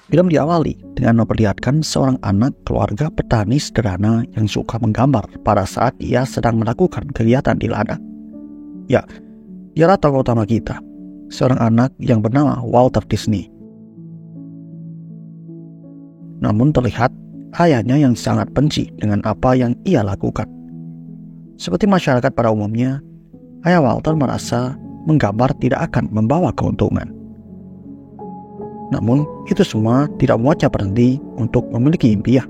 Film diawali dengan memperlihatkan seorang anak keluarga petani sederhana yang suka menggambar pada saat ia sedang melakukan kegiatan di ladang. Ya, ialah tokoh utama kita, seorang anak yang bernama Walter Disney. Namun terlihat ayahnya yang sangat benci dengan apa yang ia lakukan. Seperti masyarakat pada umumnya, ayah Walter merasa menggambar tidak akan membawa keuntungan. Namun, itu semua tidak membuatnya berhenti untuk memiliki impian.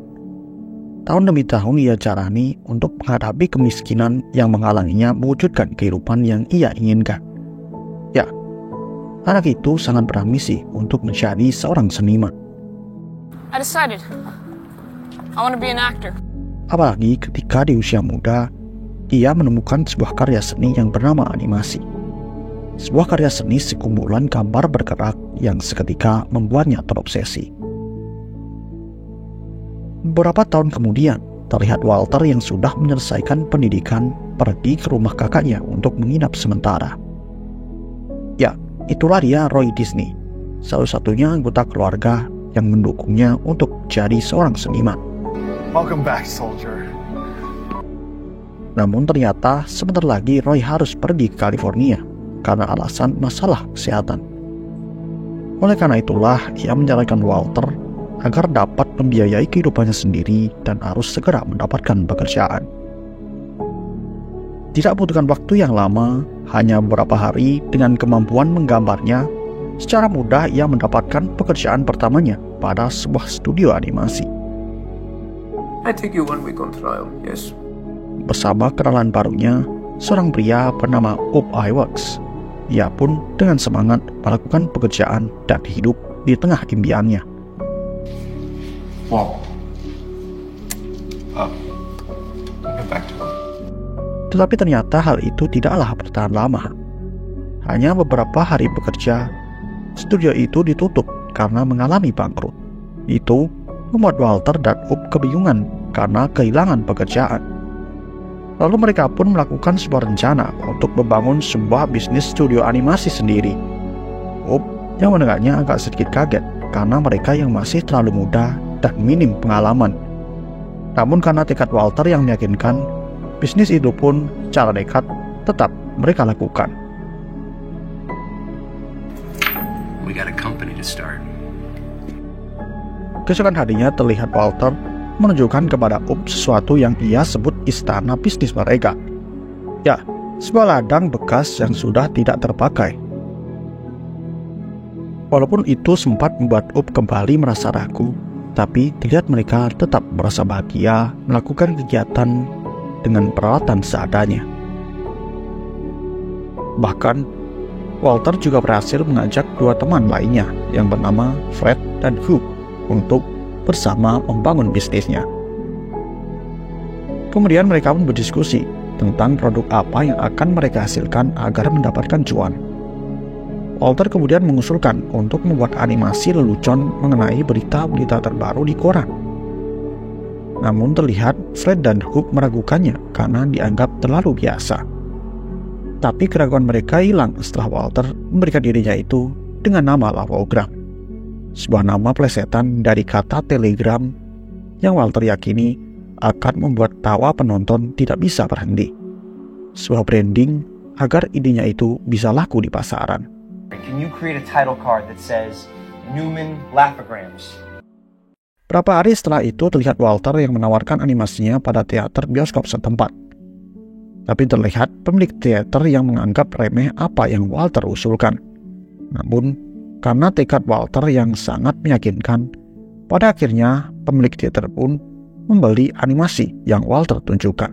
Tahun demi tahun ia jalani untuk menghadapi kemiskinan yang menghalanginya mewujudkan kehidupan yang ia inginkan. Ya, anak itu sangat berambisi untuk menjadi seorang seniman. I decided I want to be an actor. Apalagi ketika di usia muda, ia menemukan sebuah karya seni yang bernama animasi. Sebuah karya seni sekumpulan gambar bergerak yang seketika membuatnya terobsesi. Beberapa tahun kemudian, terlihat Walter yang sudah menyelesaikan pendidikan pergi ke rumah kakaknya untuk menginap sementara. Ya, itulah dia Roy Disney, salah satunya anggota keluarga yang mendukungnya untuk jadi seorang seniman. Welcome back, soldier. Namun ternyata sebentar lagi Roy harus pergi ke California karena alasan masalah kesehatan. Oleh karena itulah ia menyarankan Walter agar dapat membiayai kehidupannya sendiri dan harus segera mendapatkan pekerjaan. Tidak membutuhkan waktu yang lama, hanya beberapa hari dengan kemampuan menggambarnya, secara mudah ia mendapatkan pekerjaan pertamanya pada sebuah studio animasi. I take you 1 week on trial, yes. Bersama kenalan barunya, seorang pria bernama Ub Iwerks. Ia pun dengan semangat melakukan pekerjaan dan hidup di tengah impiannya. Well, get back to work. Tetapi ternyata hal itu tidaklah bertahan lama. Hanya beberapa hari bekerja, studio itu ditutup karena mengalami bangkrut. Itu membuat Walter dan Ub kebingungan karena kehilangan pekerjaan. Lalu mereka pun melakukan sebuah rencana untuk membangun sebuah bisnis studio animasi sendiri. Ub yang mendengarnya agak sedikit kaget karena mereka yang masih terlalu muda dan minim pengalaman. Namun karena tekad Walter yang meyakinkan, bisnis itu pun secara nekat tetap mereka lakukan. We got a company to start. Keesokan harinya terlihat Walter menunjukkan kepada Ub sesuatu yang ia sebut istana bisnis mereka. Ya, sebuah ladang bekas yang sudah tidak terpakai. Walaupun itu sempat membuat Ub kembali merasa ragu, tapi terlihat mereka tetap merasa bahagia melakukan kegiatan dengan peralatan seadanya. Bahkan, Walter juga berhasil mengajak 2 teman lainnya yang bernama Fred dan Hugh untuk bersama membangun bisnisnya. Kemudian mereka pun berdiskusi tentang produk apa yang akan mereka hasilkan agar mendapatkan cuan. Walter kemudian mengusulkan untuk membuat animasi lelucon mengenai berita-berita terbaru di koran. Namun terlihat Fred dan Hugh meragukannya karena dianggap terlalu biasa. Tapi keraguan mereka hilang setelah Walter memberikan dirinya itu dengan nama Lavogram, sebuah nama plesetan dari kata telegram yang Walter yakini akan membuat tawa penonton tidak bisa berhenti. Sebuah branding agar idenya itu bisa laku di pasaran. Can you create a title card that says Newman Laugh-O-Grams? Berapa hari setelah itu terlihat Walter yang menawarkan animasinya pada teater bioskop setempat. Tapi terlihat pemilik teater yang menganggap remeh apa yang Walter usulkan. Namun karena tekad Walter yang sangat meyakinkan, pada akhirnya pemilik teater pun membeli animasi yang Walter tunjukkan.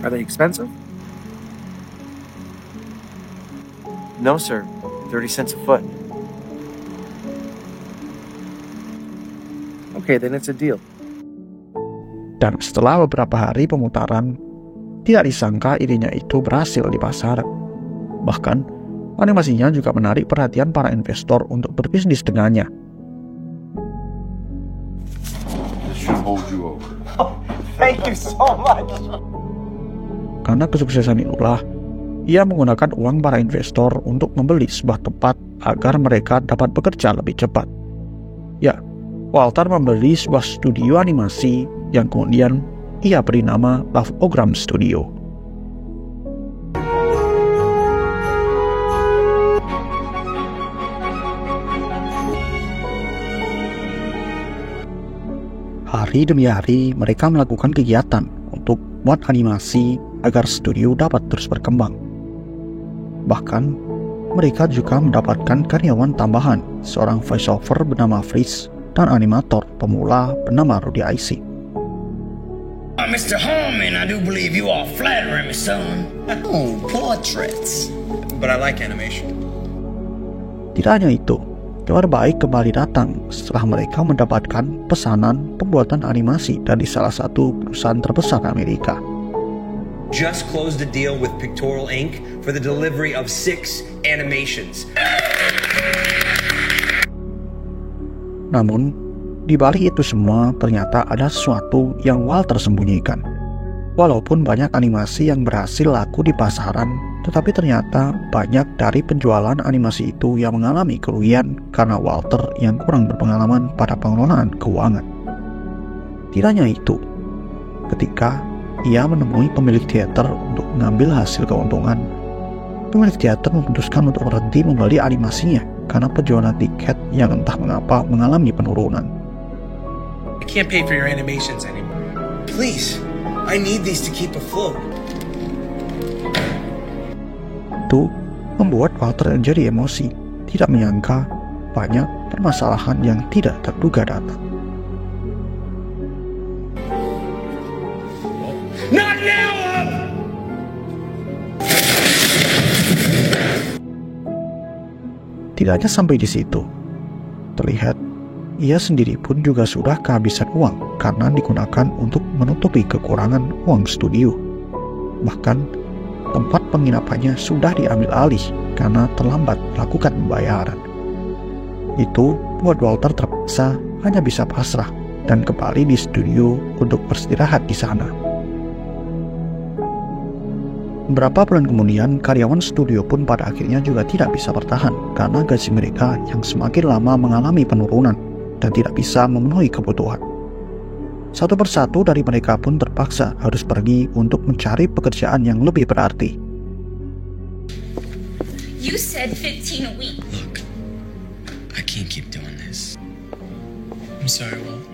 Are they expensive? No, sir. 30 cents a foot. Okay, then it's a deal. Dan setelah beberapa hari pemutaran, tidak disangka idenya itu berhasil di pasaran. Bahkan, animasinya juga menarik perhatian para investor untuk berbisnis dengannya. This should hold you over. Thank you so much. Karena kesuksesan itulah, Ia menggunakan uang para investor untuk membeli sebuah tempat agar mereka dapat bekerja lebih cepat. Ya, Walter membeli sebuah studio animasi yang kemudian ia beri nama Lavogram Studio. Hari demi hari mereka melakukan kegiatan untuk buat animasi agar studio dapat terus berkembang. Bahkan, mereka juga mendapatkan karyawan tambahan, seorang voiceover bernama Fritz dan animator pemula bernama Rudy Icing. Mr. Harmon, I do believe you are flattering me, son. Oh, portraits. But I like animation. Tidak hanya itu, kabar baik kembali datang setelah mereka mendapatkan pesanan pembuatan animasi dari salah satu perusahaan terbesar Amerika. Just closed a deal with Pictorial Inc. for the delivery of 6 animations. Namun, di balik itu semua ternyata ada sesuatu yang Walter sembunyikan. Walaupun banyak animasi yang berhasil laku di pasaran, tetapi ternyata banyak dari penjualan animasi itu yang mengalami kerugian karena Walter yang kurang berpengalaman pada pengelolaan keuangan. Tidak hanya itu, ketika ia menemui pemilik teater untuk mengambil hasil keuntungan, pemilik teater memutuskan untuk berhenti membeli animasinya karena penjualan tiket yang entah mengapa mengalami penurunan. I can't pay for your animations anymore. Please, I need these to keep afloat. Itu membuat Walter menjadi emosi, tidak menyangka banyak permasalahan yang tidak terduga datang. Not now! Tidak hanya sampai di situ, terlihat ia sendiri pun juga sudah kehabisan uang karena digunakan untuk menutupi kekurangan uang studio. Bahkan, tempat penginapannya sudah diambil alih karena terlambat melakukan pembayaran. Itu buat Walter terpaksa hanya bisa pasrah dan kembali di studio untuk beristirahat di sana. Beberapa bulan kemudian, karyawan studio pun pada akhirnya juga tidak bisa bertahan karena gaji mereka yang semakin lama mengalami penurunan dan tidak bisa memenuhi kebutuhan. Satu persatu dari mereka pun terpaksa harus pergi untuk mencari pekerjaan yang lebih berarti. You said 15 a week. Look, I can't keep doing this. I'm sorry, Walt.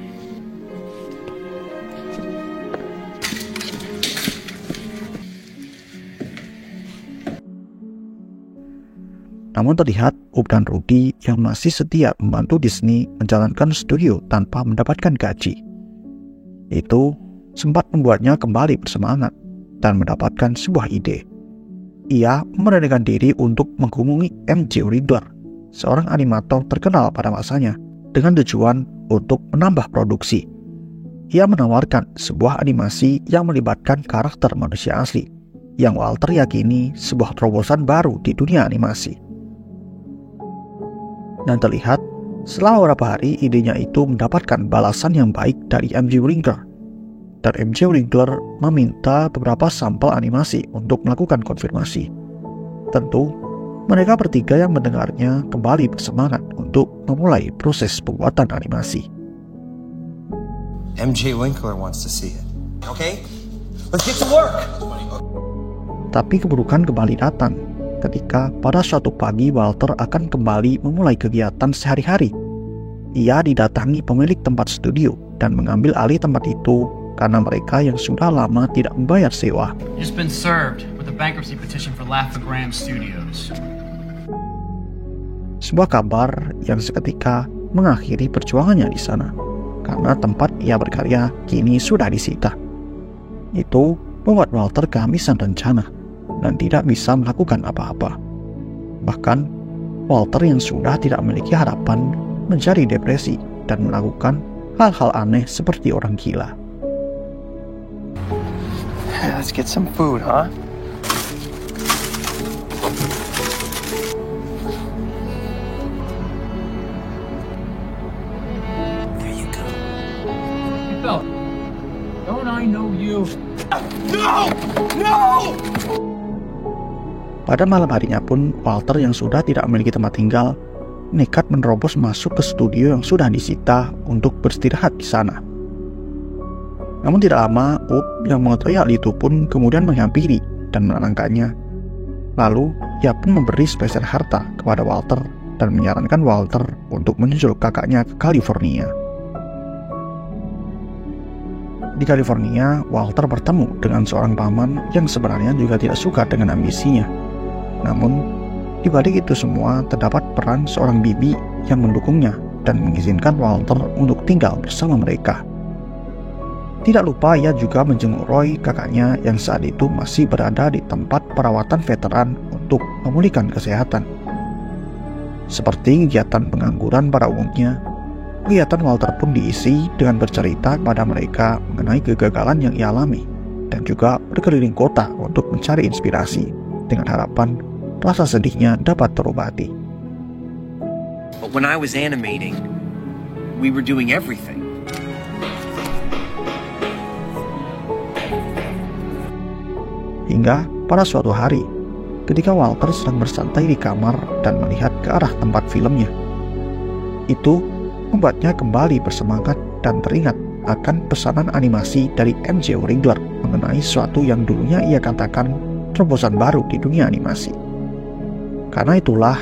Namun terlihat Ub dan Rudy yang masih setia membantu Disney menjalankan studio tanpa mendapatkan gaji. Itu sempat membuatnya kembali bersemangat dan mendapatkan sebuah ide. Ia memberanikan diri untuk menghubungi MJ Wrigler, seorang animator terkenal pada masanya, dengan tujuan untuk menambah produksi. Ia menawarkan sebuah animasi yang melibatkan karakter manusia asli, yang Walter yakini sebuah terobosan baru di dunia animasi. Dan terlihat, setelah beberapa hari idenya itu mendapatkan balasan yang baik dari MJ Wrigler. Dan MJ Wrigler meminta beberapa sampel animasi untuk melakukan konfirmasi. Tentu, mereka bertiga yang mendengarnya kembali bersemangat untuk memulai proses pembuatan animasi. MJ Winkler wants to see it. Okay? Let's get to work! Tapi keburukan kembali datang ketika pada suatu pagi Walter akan kembali memulai kegiatan sehari-hari. Ia didatangi pemilik tempat studio dan mengambil alih tempat itu karena mereka yang sudah lama tidak membayar sewa. You've been served with a bankruptcy petition for Lavogram Studios. Sebuah kabar yang seketika mengakhiri perjuangannya di sana, karena tempat ia berkarya kini sudah disita. Itu membuat Walter kehabisan rencana dan tidak bisa melakukan apa-apa. Bahkan, Walter yang sudah tidak memiliki harapan menjadi depresi dan melakukan hal-hal aneh seperti orang gila. Let's get some food, huh? There you go. Hey, Bill, don't I know you? No! No! Pada malam harinya pun, Walter yang sudah tidak memiliki tempat tinggal nekat menerobos masuk ke studio yang sudah disita untuk beristirahat di sana. Namun tidak lama, Up yang mengetahui hal itu pun kemudian menghampiri dan menenangkannya. Lalu, ia pun memberi spesial harta kepada Walter dan menyarankan Walter untuk menyusul kakaknya ke California. Di California, Walter bertemu dengan seorang paman yang sebenarnya juga tidak suka dengan ambisinya. Namun, di balik itu semua terdapat peran seorang bibi yang mendukungnya dan mengizinkan Walter untuk tinggal bersama mereka. Tidak lupa ia juga menjenguk Roy, kakaknya yang saat itu masih berada di tempat perawatan veteran untuk memulihkan kesehatan. Seperti kegiatan pengangguran pada umumnya, kegiatan Walter pun diisi dengan bercerita kepada mereka mengenai kegagalan yang ia alami dan juga berkeliling kota untuk mencari inspirasi dengan harapan rasa sedihnya dapat terobati. But when I was animating, we were doing everything. Hingga pada suatu hari, ketika Walter sedang bersantai di kamar dan melihat ke arah tempat filmnya, itu membuatnya kembali bersemangat dan teringat akan pesanan animasi dari MJ Wrangler mengenai sesuatu yang dulunya ia katakan terobosan baru di dunia animasi. Karena itulah,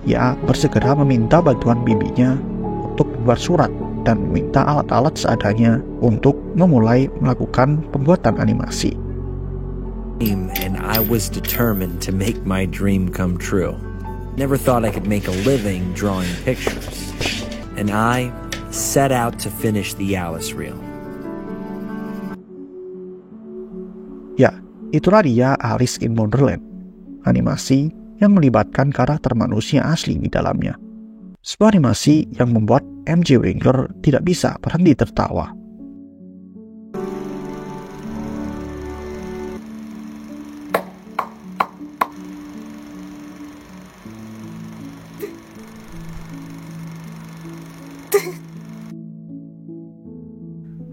ia bersegera meminta bantuan bibinya untuk membuat surat dan meminta alat-alat seadanya untuk memulai melakukan pembuatan animasi. And I was determined to make my dream come true. Never thought I could make a living drawing pictures. And I set out to finish the Alice reel. Ya, itulah dia Alice in Wonderland, animasi yang melibatkan karakter manusia asli di dalamnya. Sebuah animasi yang membuat MJ Wrangler tidak bisa berhenti tertawa.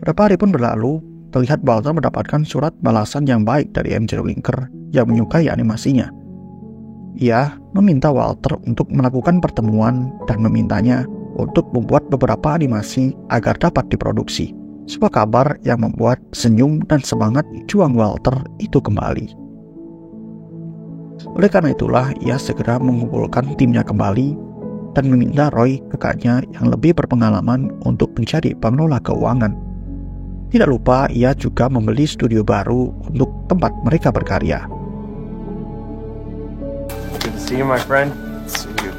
Beberapa hari pun berlalu, terlihat Walter mendapatkan surat balasan yang baik dari MJ Wrangler yang menyukai animasinya. Ia meminta Walter untuk melakukan pertemuan dan memintanya untuk membuat beberapa animasi agar dapat diproduksi. Sebuah kabar yang membuat senyum dan semangat juang Walter itu kembali. Oleh karena itulah, ia segera mengumpulkan timnya kembali dan meminta Roy, kakaknya yang lebih berpengalaman, untuk menjadi pengelola keuangan. Tidak lupa, ia juga membeli studio baru untuk tempat mereka berkarya. Good to see you, my friend. See you.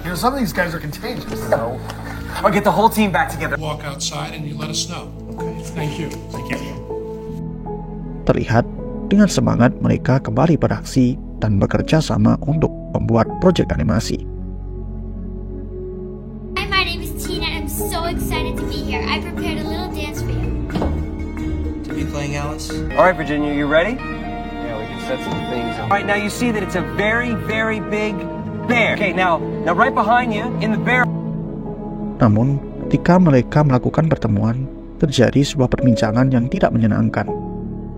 You know, some of these guys are contagious. No. I'll get the whole team back together. Walk outside and you let us know. Okay. Thank you. Thank you. Terlihat dengan semangat mereka kembali beraksi dan bekerja sama untuk membuat proyek animasi. Hi, my name is Tina. I'm so excited to be here. I prepared a little dance for you. To be playing Alice? All right, Virginia, you ready? Yeah, we can set some things up. All right, now you see that it's a very, very big bear. Okay, now right behind you in the bear. Namun, ketika mereka melakukan pertemuan, terjadi sebuah perbincangan yang tidak menyenangkan.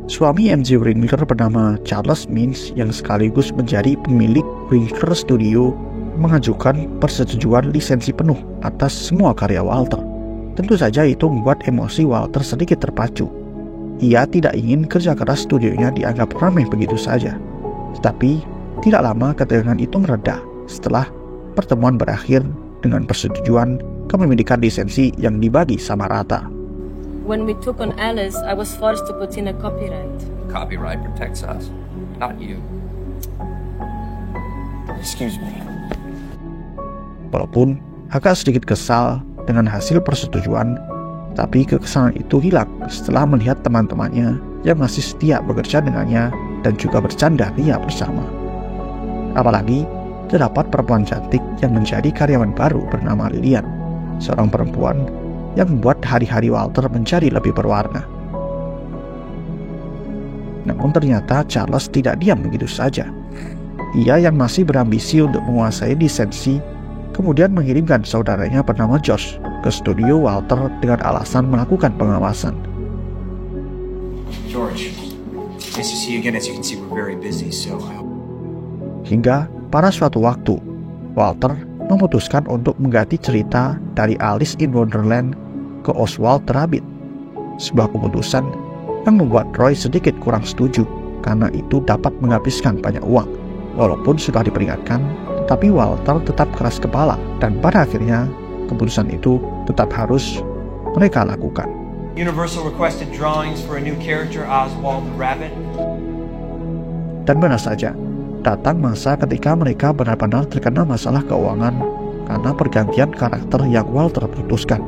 Suami MJ Wrangler bernama Charles Mintz yang sekaligus menjadi pemilik Wrangler Studio mengajukan persetujuan lisensi penuh atas semua karya Walter. Tentu saja itu membuat emosi Walter sedikit terpacu. Ia tidak ingin kerja keras studionya dianggap remeh begitu saja. Tetapi, tidak lama ketegangan itu mereda setelah pertemuan berakhir dengan persetujuan kepemilikan lisensi yang dibagi sama rata. When we took on Alice, I was forced to put in a copyright. Copyright protects us, not you. Excuse me. Walaupun agak sedikit kesal dengan hasil persetujuan, tapi kekesalan itu hilang setelah melihat teman-temannya yang masih setia bekerja dengannya dan juga bercanda ria bersama. Apalagi terdapat perempuan cantik yang menjadi karyawan baru bernama Lillian, seorang perempuan yang membuat hari-hari Walter menjadi lebih berwarna. Namun ternyata Charles tidak diam begitu saja. Ia yang masih berambisi untuk menguasai lisensi kemudian mengirimkan saudaranya bernama Josh ke studio Walter dengan alasan melakukan pengawasan. George, nice to see you again. As you can see, we're very busy, so I hope... Hingga pada suatu waktu, Walter memutuskan untuk mengganti cerita dari Alice in Wonderland ke Oswald the Rabbit. Sebuah keputusan yang membuat Roy sedikit kurang setuju karena itu dapat menghabiskan banyak uang. Walaupun sudah diperingatkan, tetapi Walter tetap keras kepala dan pada akhirnya keputusan itu tetap harus mereka lakukan. Universal requested drawings for a new character, Oswald the Rabbit. Dan benar saja, datang masa ketika mereka benar-benar terkena masalah keuangan karena pergantian karakter yang Walter putuskan.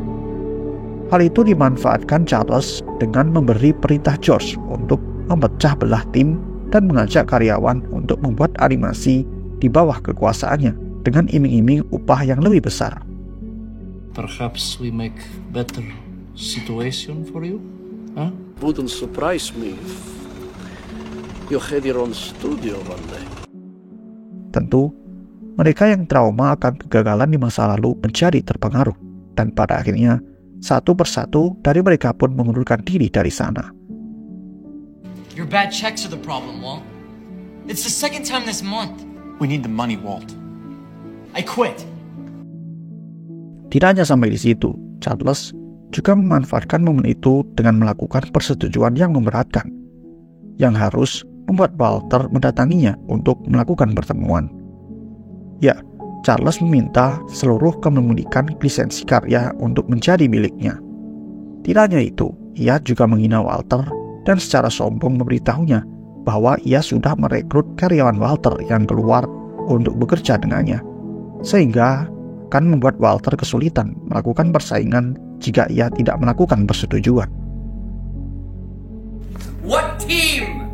Hal itu dimanfaatkan Charles dengan memberi perintah George untuk memecah belah tim dan mengajak karyawan untuk membuat animasi di bawah kekuasaannya dengan iming-iming upah yang lebih besar. Perhaps we make better situation for you? Huh? Wouldn't surprise me if you had your own studio one day. Tentu, mereka yang trauma akan kegagalan di masa lalu menjadi terpengaruh, dan pada akhirnya satu persatu dari mereka pun mengundurkan diri dari sana. Your bad checks are the problem, Walt. It's the second time this month. We need the money, Walt. I quit. Tidak hanya sampai di situ, Charles juga memanfaatkan momen itu dengan melakukan persetujuan yang memberatkan, yang harus membuat Walter mendatanginya untuk melakukan pertemuan. Ya, Charles meminta seluruh kepemilikan lisensi karya untuk menjadi miliknya. Tidak hanya itu, ia juga menghina Walter dan secara sombong memberitahunya bahwa ia sudah merekrut karyawan Walter yang keluar untuk bekerja dengannya, sehingga akan membuat Walter kesulitan melakukan persaingan jika ia tidak melakukan persetujuan. What team?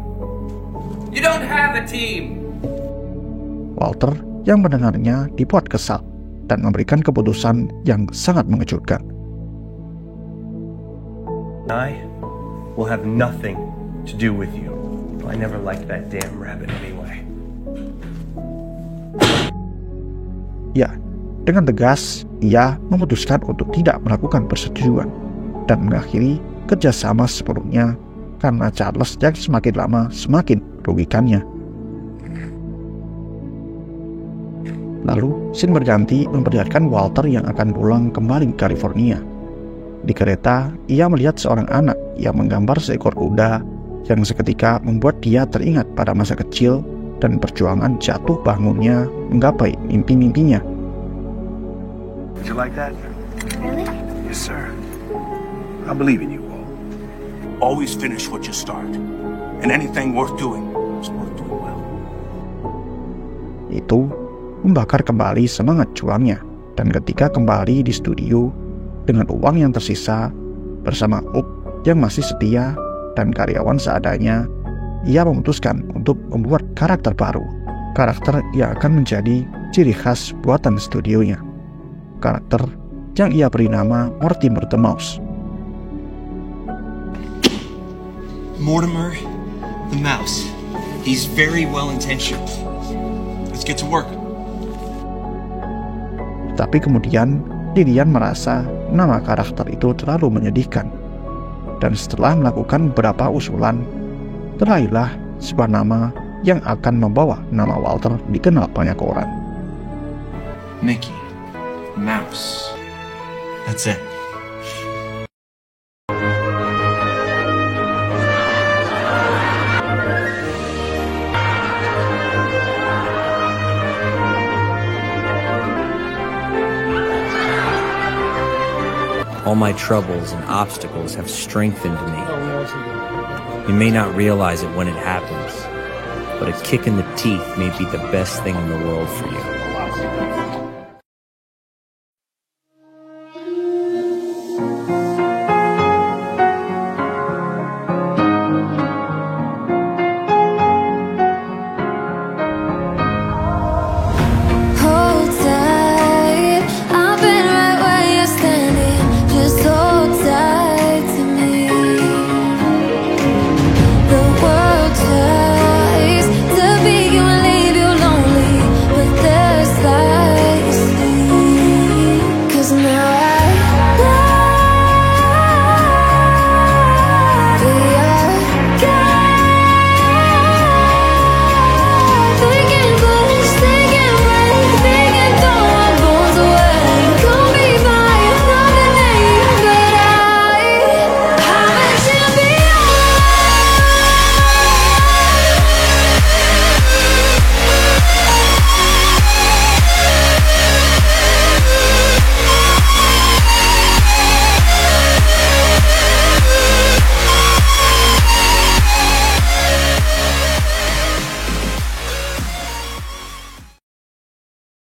You don't have a team. Walter yang mendengarnya dibuat kesal dan memberikan keputusan yang sangat mengejutkan. I will have nothing to do with you. I never liked that damn rabbit anyway. Ya, dengan tegas, ia memutuskan untuk tidak melakukan persetujuan dan mengakhiri kerjasama sepenuhnya karena Charles yang semakin lama semakin merugikannya. Lalu, scene berganti memperlihatkan Walter yang akan pulang kembali ke California. Di kereta, ia melihat seorang anak yang menggambar seekor kuda yang seketika membuat dia teringat pada masa kecil dan perjuangan jatuh bangunnya menggapai mimpi-mimpinya. Did you like that? Really? Yes, sir. I believe in you all. Always finish what you start. And anything worth doing is worth doing well. Itu membakar kembali semangat juangnya, dan ketika kembali di studio dengan uang yang tersisa bersama Up yang masih setia dan karyawan seadanya, ia memutuskan untuk membuat karakter baru, karakter yang akan menjadi ciri khas buatan studionya, karakter yang ia beri nama Mortimer the Mouse. Mortimer the Mouse. He's very well-intentioned. Let's get to work. Tapi kemudian Lilian merasa nama karakter itu terlalu menyedihkan. Dan setelah melakukan beberapa usulan, terlahirlah sebuah nama yang akan membawa nama Walter dikenal banyak orang. Mickey Mouse. That's it. All my troubles and obstacles have strengthened me. You may not realize it when it happens, but a kick in the teeth may be the best thing in the world for you.